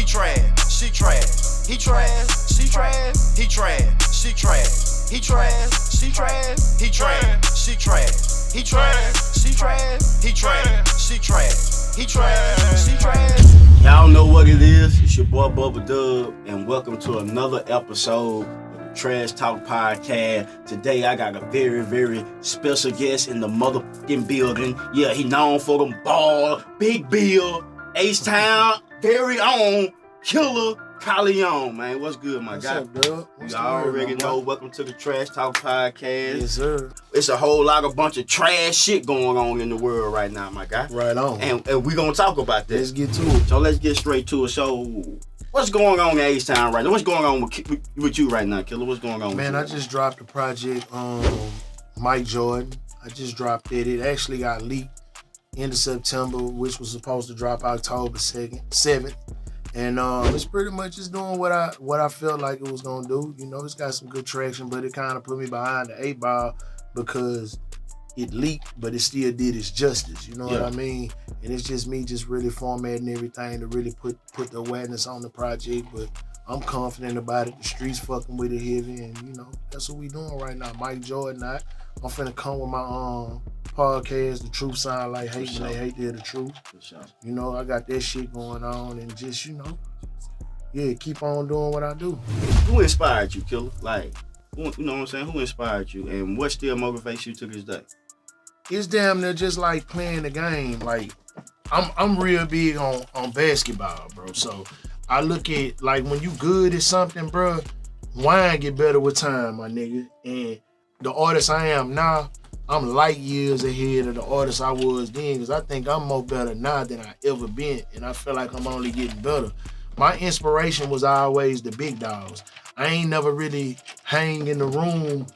trash, she trash. He trash, she trash. He trash, she trash. He trash, she trash. He trash, she trash. He trash, she trash. He trash, she trash. He trash, she trash. Y'all know what it is. It's your boy Bubba Dub, and welcome to another episode of the Trash Talk Podcast. Today I got a very, very special guest in the motherfucking building. Yeah, he known for them ball, Big Bill, H-Town, very own Killa Kyleon, man. What's good, my guy? What's up, bro? You already know. Welcome to the Trash Talk Podcast. Yes, sir. It's a whole lot of bunch of trash shit going on in the world right now, my guy. Right on. And we gonna talk about this. Let's get to it. So let's get straight to it. So what's going on in H-Town right now? What's going on with you right now, Killa? What's going on Man, with you? I just dropped a project on Mike Jordan. I just dropped it. It actually got leaked end of September, which was supposed to drop October 7th. And it's pretty much just doing what I felt like it was gonna do. You know, it's got some good traction, but it kind of put me behind the 8 ball because it leaked, but it still did its justice. You know what I mean? And it's just me just really formatting everything to really put the awareness on the project. But I'm confident about it. The streets fucking with it heavy, and you know that's what we doing right now. Mike Jordan, I'm finna come with my podcast, The Truth Sound Like Hate, and they hate to hear the truth. You know, I got that shit going on, and just, you know, keep on doing what I do. Who inspired you, Killa? Like, you know what I'm saying? Who inspired you, and what still motivates you to this day? It's damn near just like playing the game. Like, I'm real big on basketball, bro. So I look at, like, when you good at something, bro, wine get better with time, my nigga. And the artist I am now, I'm light years ahead of the artist I was then, because I think I'm more better now than I ever been, and I feel like I'm only getting better. My inspiration was always the big dogs. I ain't never really hang in the room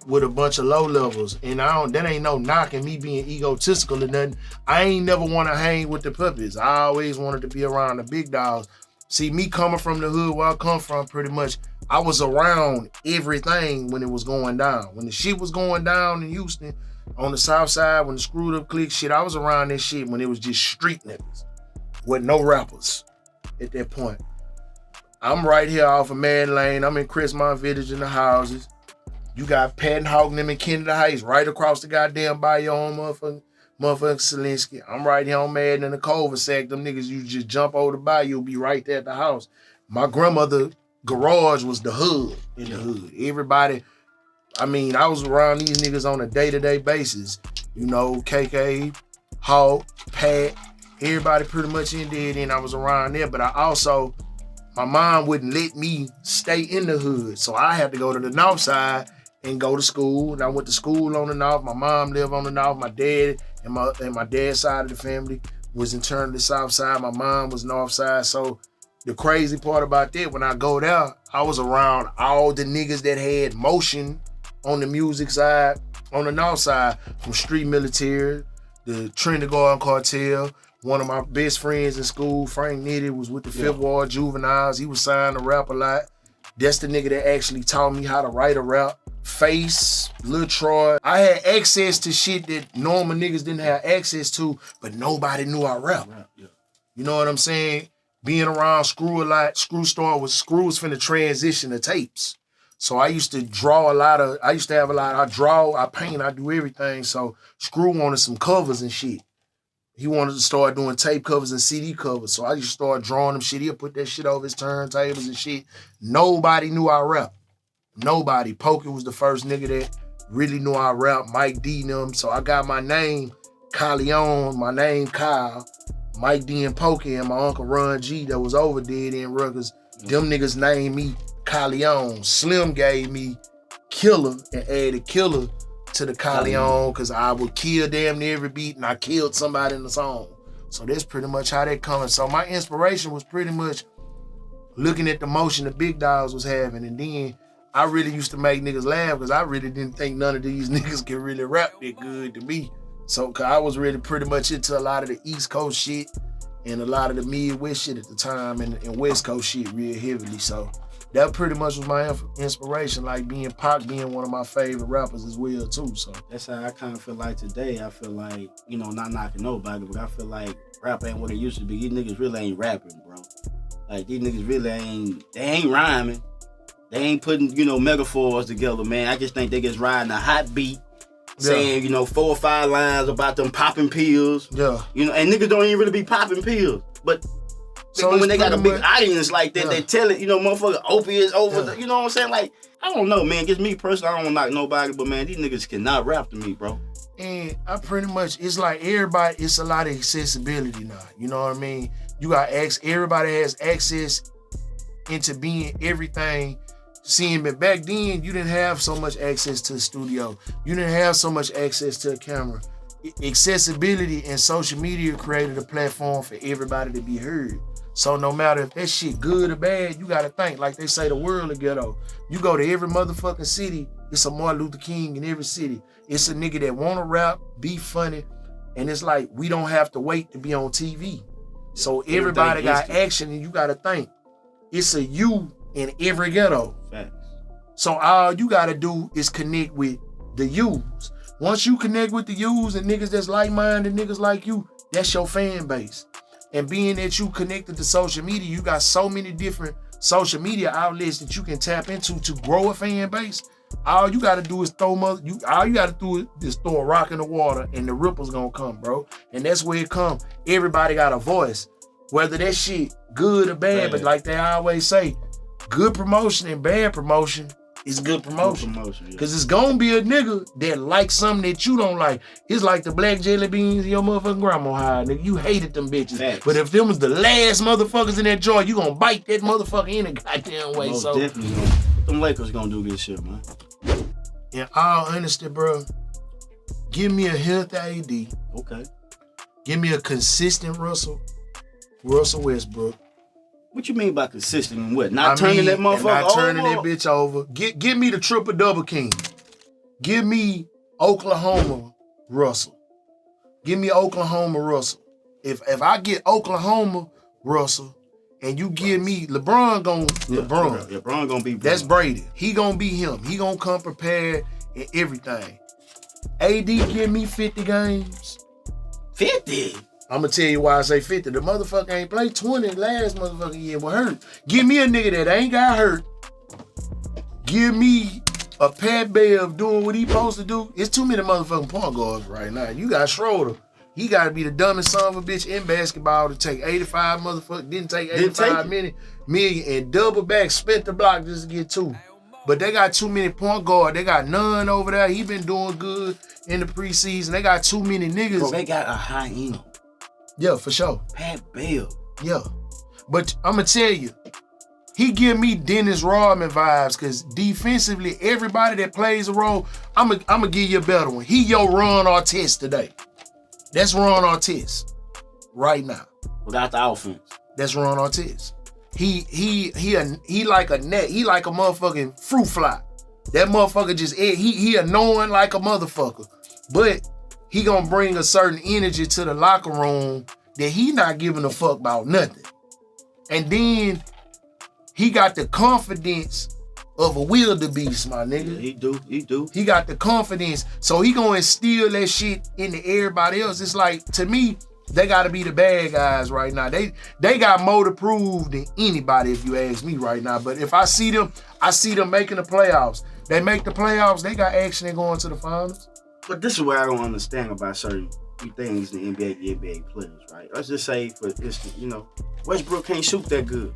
with a bunch of low levels, and that ain't no knocking me being egotistical or nothing. I ain't never want to hang with the puppets. I always wanted to be around the big dogs. See, me coming from the hood where I come from, pretty much, I was around everything when it was going down. When the shit was going down in Houston, on the south side, when the screwed up clique shit, I was around that shit when it was just street niggas with no rappers at that point. I'm right here off of Mad Lane. I'm in Chrismont Village in the houses. You got Patton Hawk and them in Kennedy Heights right across the goddamn bayou on motherfucking Selinsky. I'm right here on Madden in the cul-de-sac. Them niggas, you just jump over the bayou, be right there at the house. My grandmother garage was the hood in the hood. Everybody, I mean, I was around these niggas on a day-to-day basis. You know, KK, Hawk, Pat, everybody pretty much in there, and I was around there. But my mom wouldn't let me stay in the hood. So I had to go to the north side and go to school. And I went to school on the north. My mom lived on the north. My dad and my dad's side of the family was in turn the south side. My mom was north side. So the crazy part about that, when I go there, I was around all the niggas that had motion on the music side, on the north side, from Street Military, the Trinity Garden Cartel. One of my best friends in school, Frank Nitty, was with the Fifth Ward Juveniles. He was signed to rap a lot. That's the nigga that actually taught me how to write a rap. Face, Lil Troy. I had access to shit that normal niggas didn't have access to, but nobody knew I rap. You know what I'm saying? Being around Screw a lot, Screw was finna transition to tapes. So I used to draw I draw, I paint, I do everything. So Screw wanted some covers and shit. He wanted to start doing tape covers and CD covers. So I used to start drawing them shit. He'll put that shit over his turntables and shit. Nobody knew I rap. Nobody. Pokey was the first nigga that really knew I rap. Mike D and them. So I got my name, Kyleon, my name Kyle, Mike D and Pokey, and my uncle Ron G that was over dead in Rutgers. Them niggas named me Kyleon. Slim gave me Killa and added Killa to the Kyleon because I would kill damn near every beat and I killed somebody in the song. So that's pretty much how that coming. So my inspiration was pretty much looking at the motion the big dogs was having, and then I really used to make niggas laugh because I really didn't think none of these niggas could really rap that good to me. So cause I was really pretty much into a lot of the East Coast shit and a lot of the Midwest shit at the time and West Coast shit real heavily. So that pretty much was my inspiration, like being Pac being one of my favorite rappers as well too. So that's how I kind of feel like today. I feel like, you know, not knocking nobody, but I feel like rap ain't what it used to be. These niggas really ain't rapping, bro. Like these niggas really ain't rhyming. They ain't putting, metaphors together, man. I just think they just riding a hot beat, saying, 4 or 5 lines about them popping pills. Yeah. And niggas don't even really be popping pills. But so when they got a big audience like that, they tell it, motherfucker, opiates over you know what I'm saying? Like, I don't know, man. Just me personally, I don't knock nobody, but man, these niggas cannot rap to me, bro. And I pretty much, it's like everybody, it's a lot of accessibility now. You know what I mean? You got everybody has access into being everything. Seeing, but back then, you didn't have so much access to the studio. You didn't have so much access to a camera. Accessibility and social media created a platform for everybody to be heard. So no matter if that shit good or bad, you gotta think, like they say, the world is ghetto. You go to every motherfucking city, it's a Martin Luther King in every city. It's a nigga that wanna rap, be funny, and it's like, we don't have to wait to be on TV. So everybody got action, and you gotta think, it's a you in every ghetto. Facts. So all you gotta do is connect with the yous. Once you connect with the yous and niggas that's like-minded, niggas like you, that's your fan base. And being that you connected to social media, you got so many different social media outlets that you can tap into to grow a fan base. All you gotta do is throw a rock in the water and the ripple's gonna come, bro. And that's where it come. Everybody got a voice. Whether that shit good or bad, but like they always say, good promotion and bad promotion is good promotion. Cause it's gonna be a nigga that likes something that you don't like. It's like the black jelly beans your motherfucking grandma had, nigga. You hated them bitches. Facts. But if them was the last motherfuckers in that joint, you gonna bite that motherfucker in a goddamn way. Most So definitely them Lakers gonna do this shit, man. In all honesty, bro, give me a healthy AD. Okay. Give me a consistent Russell Westbrook. What you mean by consistent and what? Not turning that motherfucker over? Not turning that bitch over. Give me the triple-double king. Give me Oklahoma Russell. Give me Oklahoma Russell. If I get Oklahoma Russell and you give me LeBron gonna be that's Brady. He gonna be him. He gonna come prepared and everything. AD give me 50 games. 50? I'm gonna tell you why I say 50. The motherfucker ain't played 20 last motherfucking year was hurt. Give me a nigga that ain't got hurt. Give me a Pat Bev doing what he supposed to do. It's too many motherfucking point guards right now. You got Schroeder. He gotta be the dumbest son of a bitch in basketball to take 85 motherfuckers, didn't take 85 million and double back, spent the block just to get 2. But they got too many point guards. They got none over there. He been doing good in the preseason. They got too many niggas. Bro, they got a high end. Yeah, for sure. Pat Bev. Yeah. But I'm going to tell you, he give me Dennis Rodman vibes because defensively, everybody that plays a role, I'm going to give you a better one. He your Ron Artest today. That's Ron Artest right now. Without the offense. That's Ron Artest. He like a net. He like a motherfucking fruit fly. That motherfucker just, he annoying like a motherfucker. But he gonna bring a certain energy to the locker room that he not giving a fuck about nothing. And then he got the confidence of a wildebeest, my nigga. Yeah, he do. He got the confidence. So he gonna instill that shit into everybody else. It's like, to me, they gotta be the bad guys right now. They got more to prove than anybody, if you ask me right now. But if I see them making the playoffs. They make the playoffs, they got action and going to the finals. But this is what I don't understand about certain things in the NBA players, right? Let's just say, for instance, Westbrook can't shoot that good.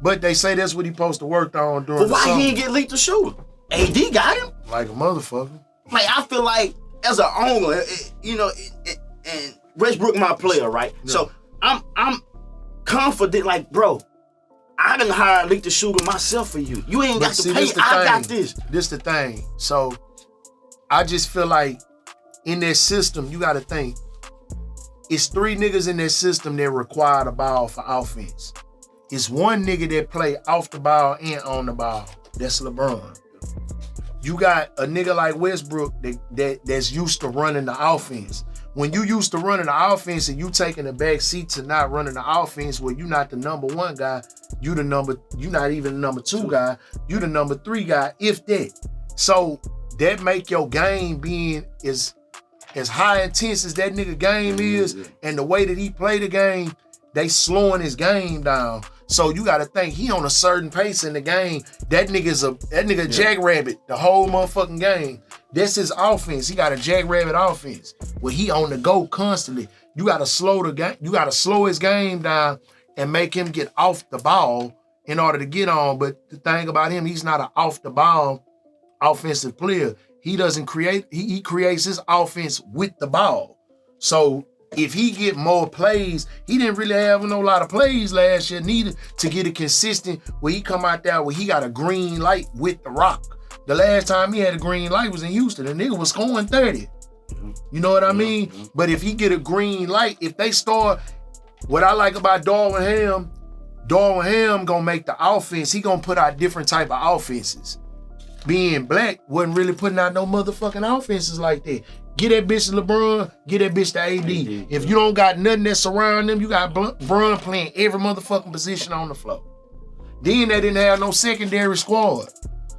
But they say that's what he supposed to work on during the summer. But why he didn't get lethal shooter? AD got him. Like a motherfucker. Like, I feel like, as an owner, and Westbrook my player, right? Yeah. So, I'm confident, like, bro, I done hired lethal shooter myself for you. You ain't got to pay, I got this. This the thing. So, I just feel like in that system, you got to think, it's 3 niggas in that system that require the ball for offense. It's 1 nigga that play off the ball and on the ball. That's LeBron. You got a nigga like Westbrook that's used to running the offense. When you used to running the offense and you taking the back seat to not running the offense, where you not the number 1 guy, you not even the number 2 guy, you the number 3 guy, if that. So that make your game being as high intense as that nigga game is, and the way that he play the game, they slowing his game down. So you gotta think he on a certain pace in the game. That nigga jackrabbit the whole motherfucking game. That's his offense. He got a jackrabbit offense where he on the go constantly. You gotta slow the game. You gotta slow his game down and make him get off the ball in order to get on. But the thing about him, he's not an off the ball offensive player. He doesn't create. He creates his offense with the ball. So if he get more plays, he didn't really have no lot of plays last year neither to get it consistent where he come out there where he got a green light with the rock. The last time he had a green light was in Houston. The nigga was scoring 30. You know what I mean? But if he get a green light, if they start, what I like about Darwin Ham gonna make the offense, he gonna put out different type of offenses. Being black wasn't really putting out no motherfucking offenses like that. Get that bitch to LeBron, get that bitch to AD. If you don't got nothing that surround them, you got Bron playing every motherfucking position on the floor. Then they didn't have no secondary squad.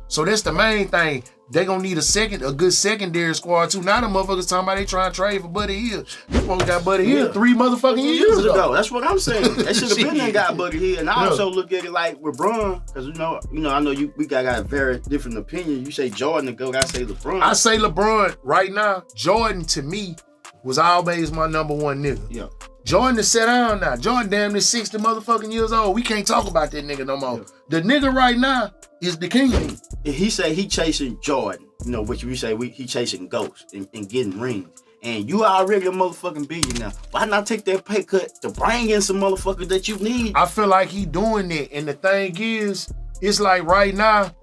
So that's the main thing. They gonna need a good secondary squad too. Now the motherfuckers talking about they trying to trade for Buddy Hield. You supposed got Buddy Hield 3 motherfucking years ago. That's what I'm saying. They should have been there got Buddy Hield. And I also look at it like with Bron, because you know, I know we got a very different opinion. You say Jordan to go, I say LeBron. I say LeBron right now. Jordan to me was always my number one nigga. Yeah. Jordan is set down now. Jordan damn near 60 motherfucking years old. We can't talk about that nigga no more. Yeah. The nigga right now is the king. He say he chasing Jordan, you know, what you say, he chasing ghosts and getting rings. And you already a motherfucking billionaire. Why not take that pay cut to bring in some motherfuckers that you need? I feel like he doing it. And the thing is, it's like right now,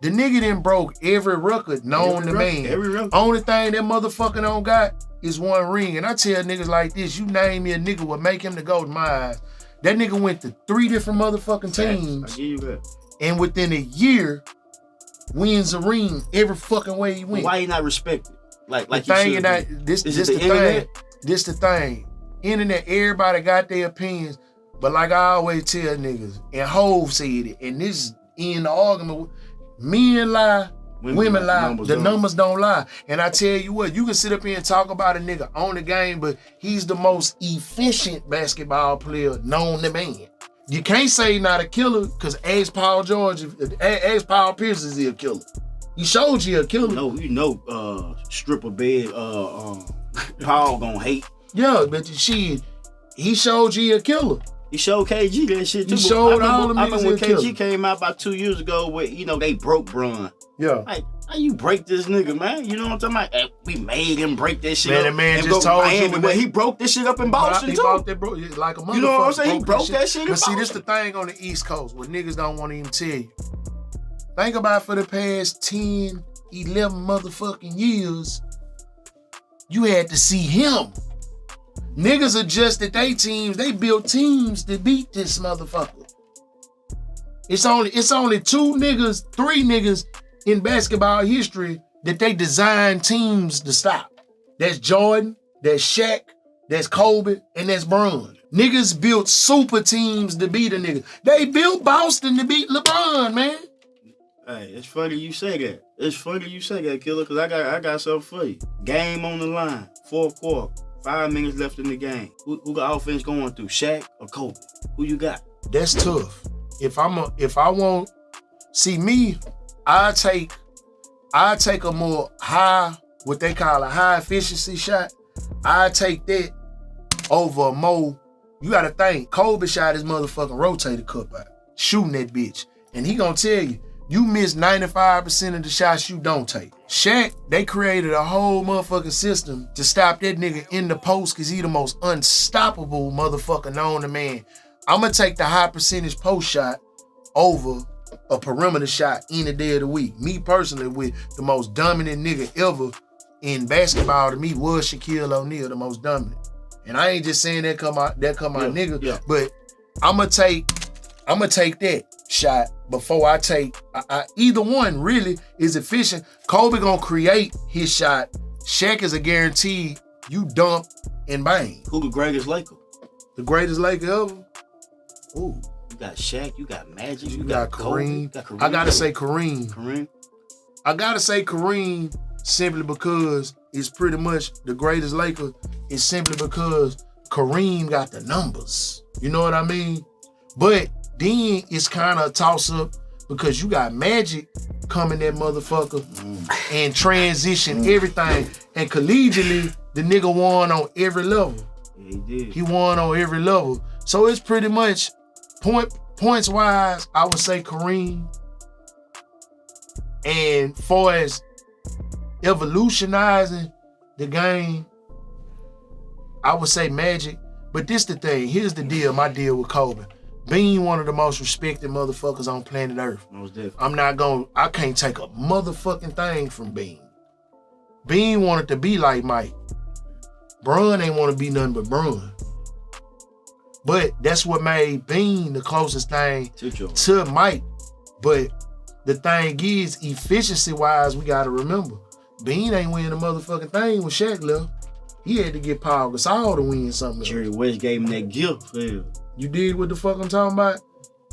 the nigga done broke every record known to man. Only thing that motherfucking don't got is one ring. And I tell niggas like this, you name me a nigga would make him the GOAT in my eyes. That nigga went to 3 different motherfucking teams. I give you that. And within a year, wins a ring every fucking way he went. Why he not respected? Like the thing that this the thing. Internet, everybody got their opinions, but like I always tell niggas, and Hov said it, and this in the argument, men lie, women lie, the numbers don't lie. And I tell you what, you can sit up here and talk about a nigga on the game, but he's the most efficient basketball player known to man. You can't say not a killer, because ask Paul Pierce is he a killer. He showed you a killer. Stripper bed, Paul gonna hate. Yeah, but shit, he showed you a killer. He showed KG that shit too. He showed all them niggas. I remember when KG came out about 2 years ago where, they broke Bron. Yeah. Like, how you break this nigga, man? You know what I'm talking about? We made him break that shit up. Man, just told you. But he broke this shit up in Boston, he too. Broke that, like a motherfucker. You know what I'm saying? He broke that shit in Boston. But see, this the thing on the East Coast, what niggas don't want to even tell you. Think about for the past 10, 11 motherfucking years, you had to see him. Niggas adjusted their teams. They built teams to beat this motherfucker. It's only 2 niggas, 3 niggas in basketball history that they designed teams to stop. That's Jordan, that's Shaq, that's Kobe, and that's Bron. Niggas built super teams to beat a nigga. They built Boston to beat LeBron, man. Hey, it's funny you say that. Killer, because I got something for you. Game on the line, 4th quarter, 5 minutes left in the game. Who got offense going through, Shaq or Kobe? Who you got? That's tough. I take a more high, what they call a high efficiency shot. I take that over a more, you gotta think, Kobe shot his motherfucking rotator cuff out, shooting that bitch. And he gonna tell you, you miss 95% of the shots you don't take. Shaq, they created a whole motherfucking system to stop that nigga in the post because he the most unstoppable motherfucker known to man. I'm gonna take the high percentage post shot over a perimeter shot any day of the week. Me personally, with the most dominant nigga ever in basketball to me was Shaquille O'Neal, the most dominant. And I ain't just saying that come my nigga, but I'ma take that shot before I take either one really is efficient. Kobe gonna create his shot. Shaq is a guarantee you dump and bang. Who the greatest Laker? The greatest Laker ever? Ooh. You got Shaq, you got Magic, you got Kareem. I gotta say Kareem. I gotta say Kareem simply because it's pretty much the greatest Laker. It's simply because Kareem got the numbers. You know what I mean? But Then it's kind of a toss-up because you got Magic coming that motherfucker and transition everything. And collegiately, the nigga won on every level. Yeah, he did. He won on every level. So it's pretty much points-wise, I would say Kareem. And far as evolutionizing the game, I would say Magic. But this the thing. Here's the deal, my deal with Kobe. Being one of the most respected motherfuckers on planet Earth. Most definitely. I can't take a motherfucking thing from Bean. Bean wanted to be like Mike. Bron ain't want to be nothing but Bron. But that's what made Bean the closest thing to Mike. But the thing is, efficiency-wise, we gotta remember, Bean ain't winning the motherfucking thing when Shaq left. He had to get Paul Gasol to win something. Jerry West gave him that gift. Yeah. You did what the fuck I'm talking about?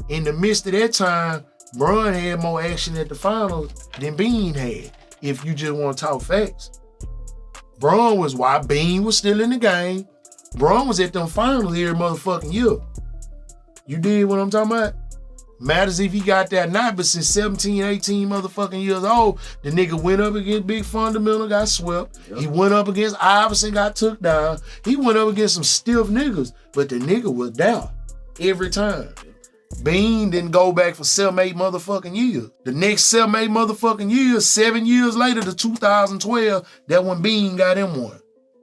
In the midst of that time, Bron had more action at the finals than Bean had, if you just want to talk facts. Bron was why Bean was still in the game. Bron was at them finals every motherfucking year. You did what I'm talking about? Matters if he got that or not, but since 17, 18 motherfucking years old, the nigga went up against Big Fundamental, got swept. Yep. He went up against Iverson, got took down. He went up against some stiff niggas, but the nigga was down every time. Bean didn't go back for 7, 8 motherfucking years. The next 7, 8 motherfucking years, 7 years later, to 2012, that when Bean got him one.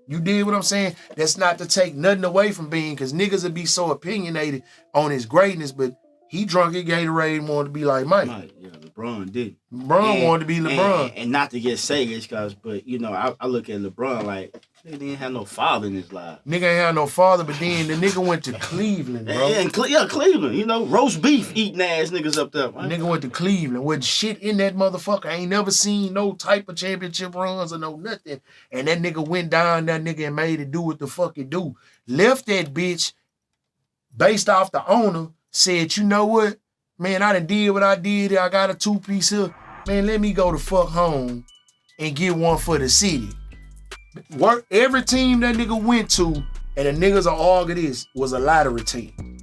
You did what I'm saying? That's not to take nothing away from Bean, because niggas would be so opinionated on his greatness, but he drunk at Gatorade and wanted to be like Mike. Yeah, LeBron did. LeBron wanted to be LeBron. And not to get selfish, but you know, I look at LeBron like, he didn't have no father in his life. Nigga ain't had no father, but then the nigga went to Cleveland, bro. And Cleveland, you know, roast beef eating ass niggas up there. Right? Nigga went to Cleveland with shit in that motherfucker. I ain't never seen no type of championship runs or no nothing. And that nigga went down that nigga and made it do what the fuck it do. Left that bitch based off the owner. Said, you know what? Man, I done did what I did. I got a 2-piece here. Man, let me go the fuck home and get one for the city. Work every team that nigga went to, and the niggas are all of this, was a lottery team.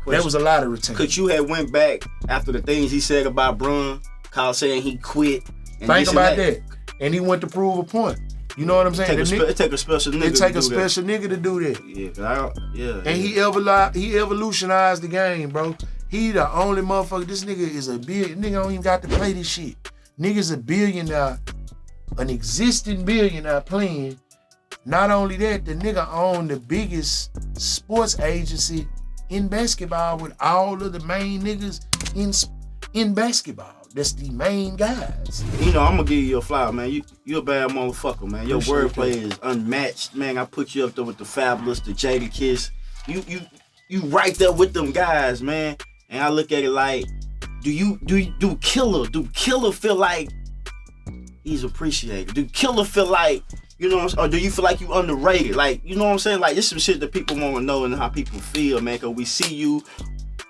That was a lottery team. Could you have went back after the things he said about Bron, Kyle saying he quit? And think about that. And he went to prove a point. You know what I'm saying? It take a special nigga. It take a special nigga to do that. Yeah, And he evolutionized the game, bro. He the only motherfucker. This nigga is a billion. Nigga don't even got to play this shit. Nigga's a billionaire, an existing billionaire playing. Not only that, the nigga owned the biggest sports agency in basketball with all of the main niggas in basketball. That's the main guys. You know, I'm gonna give you a flower, man. You a bad motherfucker, man. Your wordplay is unmatched, man. I put you up there with the Fabulous, the Jada Kiss. You right there with them guys, man. And I look at it like, do Killa feel like he's appreciated? Do Killa feel like, you know what I'm saying? Or do you feel like you underrated? Like, you know what I'm saying? Like, this is some shit that people want to know and how people feel, man. Cause we see you.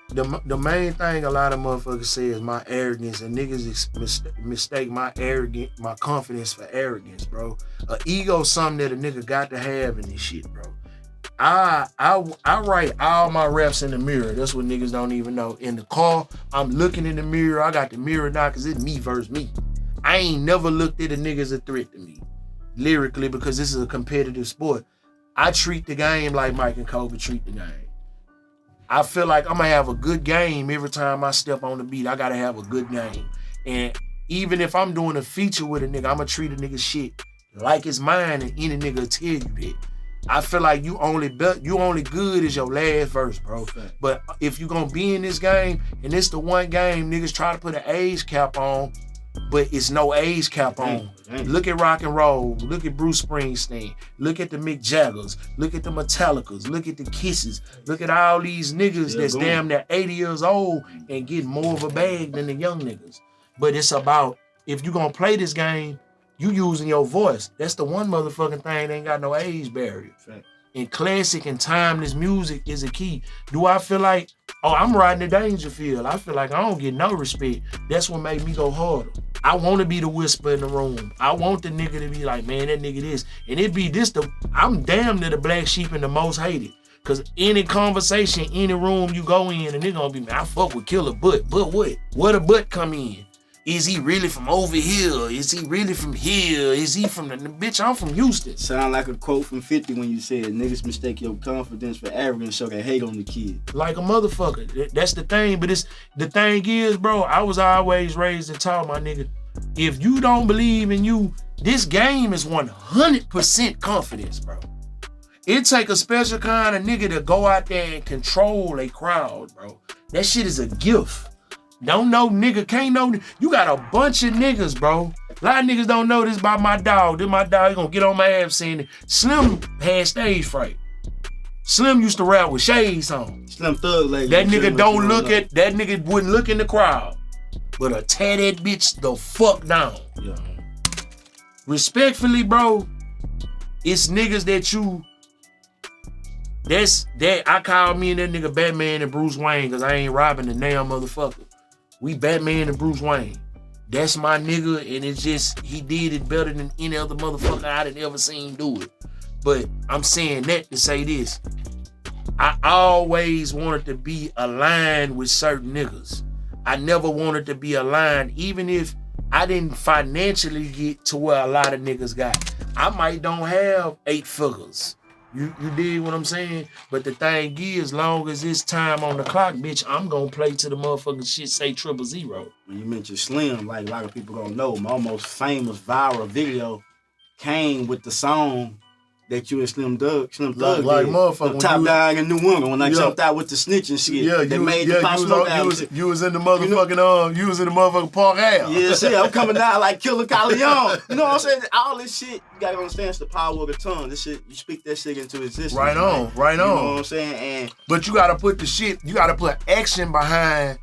The main thing a lot of motherfuckers say is my arrogance, and niggas mistake my confidence for arrogance, bro. An ego is something that a nigga got to have in this shit, bro. I write all my raps in the mirror. That's what niggas don't even know. In the car, I'm looking in the mirror. I got the mirror now because it's me versus me. I ain't never looked at a nigga as a threat to me, lyrically, because this is a competitive sport. I treat the game like Mike and Kobe treat the game. I feel like I'm gonna have a good game every time I step on the beat. I gotta have a good game. And even if I'm doing a feature with a nigga, I'm gonna treat a nigga shit like it's mine, and any nigga will tell you that. I feel like you only good as your last verse, bro. But if you gonna be in this game, and it's the one game niggas try to put an age cap on, but it's no age cap on. Look at rock and roll. Look at Bruce Springsteen. Look at the Mick Jaggers. Look at the Metallicas. Look at the Kisses. Look at all these niggas that's damn near 80 years old and get more of a bag than the young niggas. But it's about, if you gonna play this game, you using your voice. That's the one motherfucking thing that ain't got no age barrier. Right. And classic and timeless music is a key. Do I feel like, I'm riding the Dangerfield? I feel like I don't get no respect. That's what made me go harder. I want to be the whisper in the room. I want the nigga to be like, man, that nigga this. And it be this, I'm damn near the black sheep and the most hated. Cause any conversation, any room you go in, and they're gonna be, man, I fuck with Killa, but what? Where the butt come in? Is he really from over here? Is he really from here? Is he from the bitch? I'm from Houston. Sound like a quote from 50 when you said niggas mistake your confidence for arrogance, so they hate on the kid. Like a motherfucker. That's the thing. But the thing is, bro, I was always raised and taught, my nigga, if you don't believe in you, this game is 100% confidence, bro. It take a special kind of nigga to go out there and control a crowd, bro. That shit is a gift. Don't know nigga, can't know. You got a bunch of niggas, bro. A lot of niggas don't know this about my dog. Then my dog, he gonna get on my ass saying it. Slim had stage fright. Slim used to rap with shades on. Slim thug like that nigga don't look at, that nigga wouldn't look in the crowd. But a tear that bitch the fuck down. Yeah. Respectfully, bro, it's niggas that you, I call me and that nigga Batman and Bruce Wayne because I ain't robbing the damn motherfucker. We Batman and Bruce Wayne. That's my nigga, and it's just, he did it better than any other motherfucker I'd ever seen do it. But I'm saying that to say this. I always wanted to be aligned with certain niggas. I never wanted to be aligned, even if I didn't financially get to where a lot of niggas got. I might don't have 8 figures. You dig what I'm saying? But the thing is, long as it's time on the clock, bitch, I'm gonna play to the motherfucking shit say 000. When you mentioned Slim, like a lot of people gonna know, my most famous viral video came with the song that you and Slim Thug like did. Motherfucker. Top Dog in New England when I jumped out with the snitch and shit. Yeah, that made the Pop Smoke out. You was in the motherfucking you was in the motherfucking Park Ave. Yeah, see, I'm coming down like Killa Kyleon. You know what I'm saying? All this shit, you gotta understand, it's the power of the tongue. This shit, you speak that shit into existence. Right on. You know what I'm saying? But you gotta put you gotta put action behind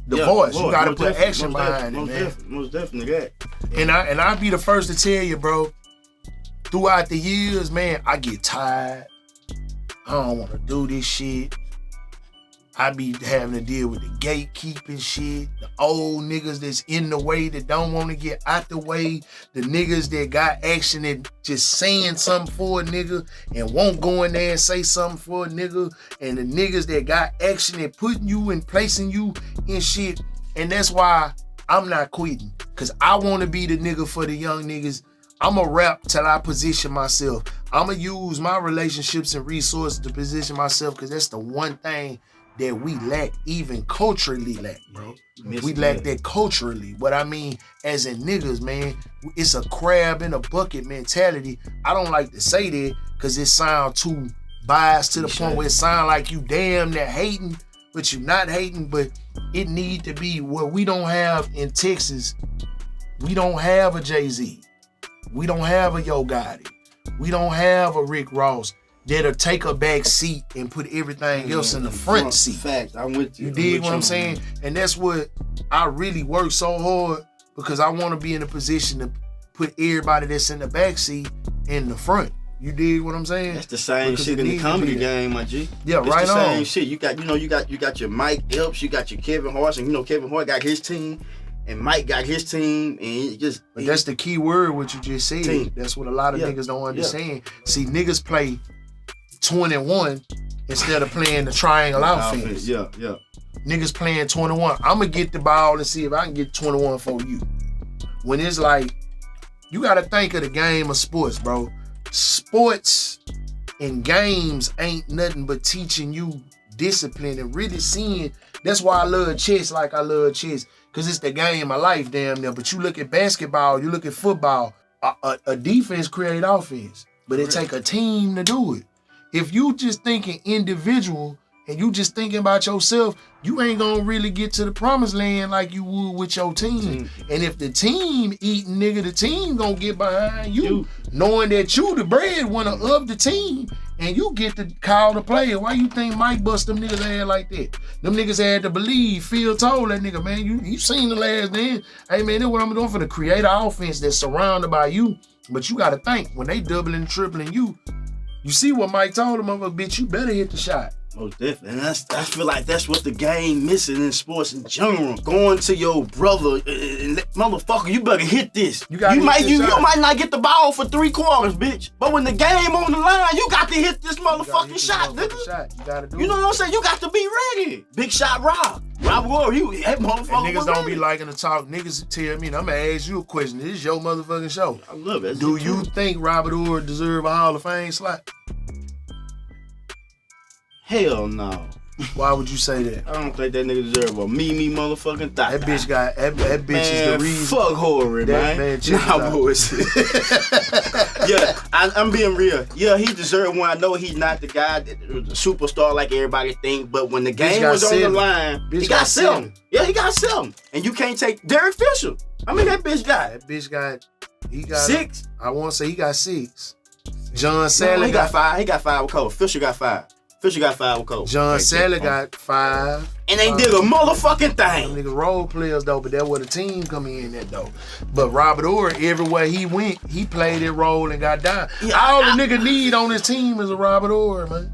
the voice. You gotta put action behind it, man. Most definitely that. And I be the first to tell you, bro, throughout the years, man, I get tired. I don't want to do this shit. I be having to deal with the gatekeeping shit, the old niggas that's in the way that don't want to get out the way, the niggas that got action and just saying something for a nigga and won't go in there and say something for a nigga, and the niggas that got action and putting you and placing you in shit. And that's why I'm not quitting, because I want to be the nigga for the young niggas. I'ma rap till I position myself. I'ma use my relationships and resources to position myself, because that's the one thing that we lack, even culturally lack, bro. We lack that culturally. But I mean, as in niggas, man, it's a crab in a bucket mentality. I don't like to say that because it sounds too biased to the point where it sounds like you damn near hating, but you not hating. But it need to be what we don't have in Texas. We don't have a Jay-Z. We don't have a Yo Gotti. We don't have a Rick Ross that'll take a back seat and put everything else in the front seat. Fact, I'm with you. You dig what I'm saying? And that's what I really work so hard, because I want to be in a position to put everybody that's in the back seat in the front. You dig what I'm saying? That's the same shit in the comedy game, my G. Yeah, it's right the on. Same shit. You got your Mike Epps, you got your Kevin Hart, and Kevin Hart got his team. And Mike got his team, and But that's the key word, what you just said. Team. That's what a lot of niggas don't understand. See, niggas play 21 instead of playing the triangle offense. Yeah. Niggas playing 21. I'ma get the ball and see if I can get 21 for you. When it's like, you gotta think of the game of sports, bro. Sports and games ain't nothing but teaching you discipline and really seeing. That's why I love chess like I love chess. Because it's the game of life, damn near. But you look at basketball, you look at football, a defense create offense. But it take a team to do it. If you just thinking individual and you just thinking about yourself, you ain't gonna really get to the promised land like you would with your team. And if the team eating, nigga, the team gonna get behind you. Knowing that you the breadwinner of the team, and you get to call the player. Why you think Mike bust them niggas ass like that? Them niggas had to believe. Phil told that nigga, man, you seen the last name. Hey man, that's what I'm doing for the create an offense that's surrounded by you. But you gotta think, when they doubling and tripling you see what Mike told him, bitch, you better hit the shot. Most definitely. And I feel like that's what the game missing in sports in general. Going to your brother and motherfucker, you better hit this. You might not get the ball for 3 quarters, bitch. But when the game on the line, you got to hit this motherfucking shot, nigga. You gotta do You know what I'm saying? You got to be ready. Big shot Rob. Rob Gore, that motherfucker. And niggas don't be liking to talk. Niggas tell me, and I'm gonna ask you a question. This is your motherfucking show. I love it. Do you think Robert Orr deserve a Hall of Fame slot? Hell no. Why would you say that? I don't think that nigga deserve a motherfucking thigh. That bitch got that bitch man, is the reason. Fuck horror, man. Nah, bullshit. Yeah, I'm being real. Yeah, he deserved one. I know he's not the guy, the superstar like everybody think, but when the game was on the line, he got 7. Yeah, he got 7. And you can't take Derek Fisher. I mean, that bitch got 6. I want to say he got 6. John Sally he got 5. He got 5 with Cole. Fisher got 5. with Cole. John Sally got 5. And they did a motherfucking thing. Niggas role players though, but that's where the team come in at though. But Robert Orr, everywhere he went, he played that role and got down. Yeah, all the nigga need on his team is a Robert Orr, man.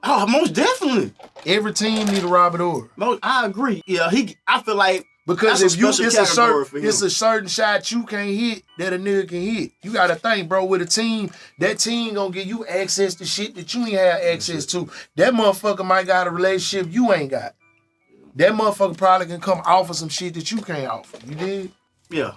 Oh, most definitely. Every team need a Robert Orr. I agree. Yeah, I feel like because if it's a certain shot you can't hit that a nigga can hit. You gotta think, bro, with a team, that team gonna give you access to shit that you ain't have access to. That motherfucker might got a relationship you ain't got. That motherfucker probably can come offer some shit that you can't offer. You dig? Yeah.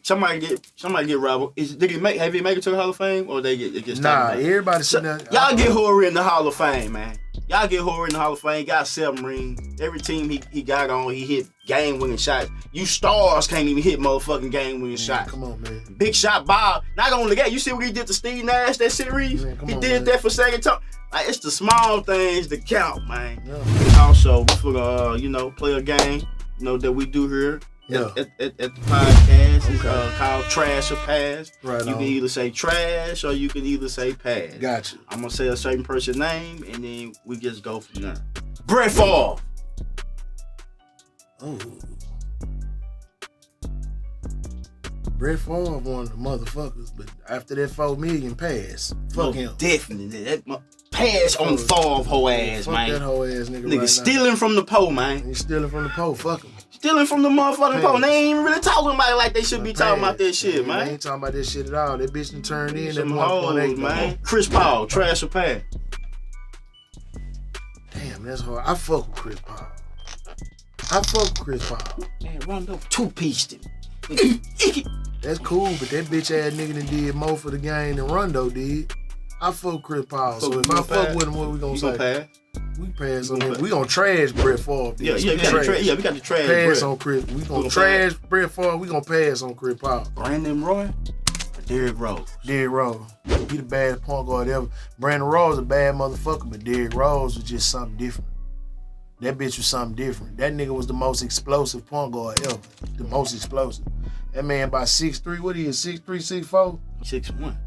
Somebody get Robert. Have he make it to the Hall of Fame or they get Nah, everybody sitting there. Y'all get Horry in the Hall of Fame, man. Y'all get Horry in the Hall of Fame. Got 7 rings. Every team he got on, he hit game-winning shots. You stars can't even hit motherfucking game-winning shots. Come on, man. Big shot Bob. Not only that, you see what he did to Steve Nash that series? He did that for second time. Like, it's the small things that count, man. Yeah. Also, we're gonna, play a game, that we do here. Yeah. At the podcast. It's called Trash or Pass. Right. You can either say trash or you can either say pass. Gotcha. I'm gonna say a certain person's name and then we just go from there. Brett Favre. Oh. Brett Favre one of the motherfuckers, but after that $4 million pass, fuck him. Definitely. That pass on Favre whole ass, fuck man. That whole ass nigga. Nigga right stealing now. From the pole, man. He's stealing from the pole. Fuck him. Stealing from the motherfucking pole. They ain't even really talking about it like they should be talking about that shit, man. They ain't talking about that shit at all. That bitch done turned in. Some hoes, man. Chris Paul, trash or pass? Damn, that's hard. I fuck with Chris Paul. Man, Rondo 2-pieced him. That's cool, but that bitch ass nigga done did more for the game than Rondo did. I fuck Chris Paul, so if I fuck with him, what we gonna say? Pass? We pass on him. We gonna trash Brett Favre. Yeah, we got the trash. Pass on Chris. We gonna trash Brett Favre. We gonna pass on Chris Paul. Brandon Roy or Derrick Rose? Derrick Rose. He the baddest point guard ever. Brandon Rose a bad motherfucker, but Derrick Rose was just something different. That bitch was something different. That nigga was the most explosive point guard ever. The most explosive. That man by 6'3", what he is, 6'3", 6'4"? 6'1".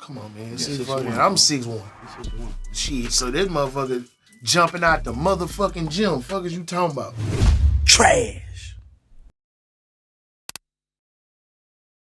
Come on, man. Yeah, 6'1". 6'1". I'm 6'1". 6'1". Shit, so this motherfucker jumping out the motherfucking gym. Fuck is you talking about? Trash.